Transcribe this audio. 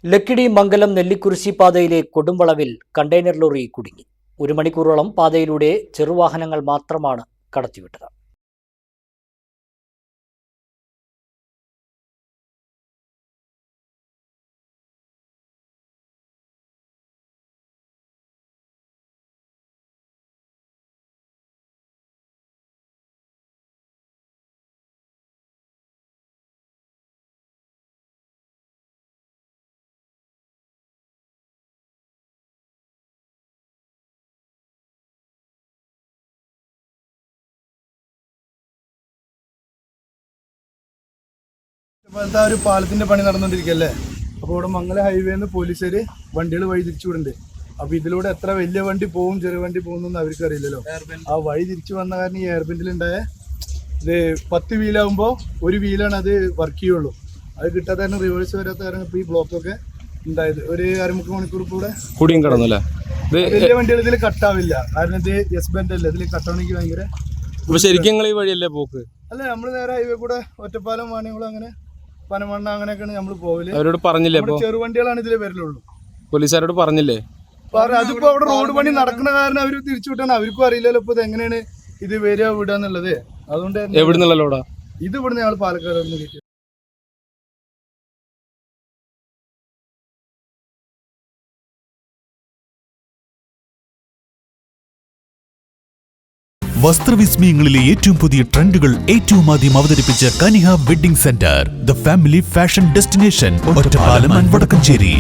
ലക്കിടി മംഗലം നെല്ലിക്കുറിശി പാതയിലെ കൊടുംവളവിൽ container lorry കുടുങ്ങി. 1 മണിക്കൂറോളം പാതയിലൂടെ ചെറുവാഹനങ്ങൾ മാത്രമാണ് കടത്തിവിട്ടത്. ഇപ്പോഴത്തെ ഒരു പാലത്തിന്റെ പണി നടന്നുകൊണ്ടിരിക്കല്ലേ. അപ്പോൾ ഇവിടെ മംഗല ഹൈവേന്ന് പോലീസുകാര് വണ്ടികൾ വഴി തിരിച്ചു വിടുന്നുണ്ട്. അപ്പൊ ഇതിലൂടെ എത്ര വലിയ വണ്ടി പോകും ചെറിയ വണ്ടി പോകുന്നൊന്നും അവർക്ക് അറിയില്ലല്ലോ. ആ വഴി തിരിച്ചു വന്ന കാരണം ഈ എയർബെൻഡിലുണ്ടായ ഇത് 10 വീലാകുമ്പോൾ 1 വീലാണ് അത് വർക്ക് ചെയ്യുള്ളൂ. അത് കിട്ടാതെ തന്നെ റിവേഴ്സ് വരാത്ത കാരണം ഇപ്പോൾ ഈ ബ്ലോക്കൊക്കെ ഉണ്ടായത്. ഒരു 1.5 മണിക്കൂർ കൂടെ കൂടിയും കിടന്നല്ലേ. വലിയ വണ്ടികൾ ഇതിൽ കട്ടാവില്ല, കാരണം ഇത് യെസ് ബെൻഡ് അല്ലേ, ഇതിൽ കട്ടാണെങ്കിൽ ഭയങ്കര. ശരിക്കും ഈ വഴിയല്ലേ പോക്ക്? അല്ല, നമ്മൾ നേരെ ഹൈവേ കൂടെ ഒറ്റപ്പാലം വാണിയംകുളം അങ്ങനെ പനമണ്ണ അങ്ങനെയൊക്കെയാണ് നമ്മൾ പോവില്ല. അവരോട് പറഞ്ഞില്ലേ? ചെറുവണ്ടികളാണ് ഇതിൽ വരുന്നുള്ളൂ. പോലീസുകാരോട് പറഞ്ഞില്ലേ? അതിപ്പോ അവിടെ റോഡ് പണി നടക്കുന്ന കാരണം അവർ തിരിച്ചു വിട്ടാണ്. അവർക്കും അറിയില്ലല്ലോ ഇപ്പൊ ഇത് എങ്ങനെയാണ് ഇത് വരിക വിടാന്നുള്ളത്. അതുകൊണ്ട് എവിടുന്നുള്ള ലോഡാ ഇത്? ഇവിടുന്ന് ഞങ്ങൾ പാലക്കാട് കിട്ടി. വസ്ത്രവിസ്മയങ്ങളിലെ ഏറ്റവും പുതിയ ട്രെൻഡുകൾ ഏറ്റവും ആദ്യം അവതരിപ്പിച്ച Kaniha wedding centre, the family fashion destination, Ottapalam and Vadakkanchery.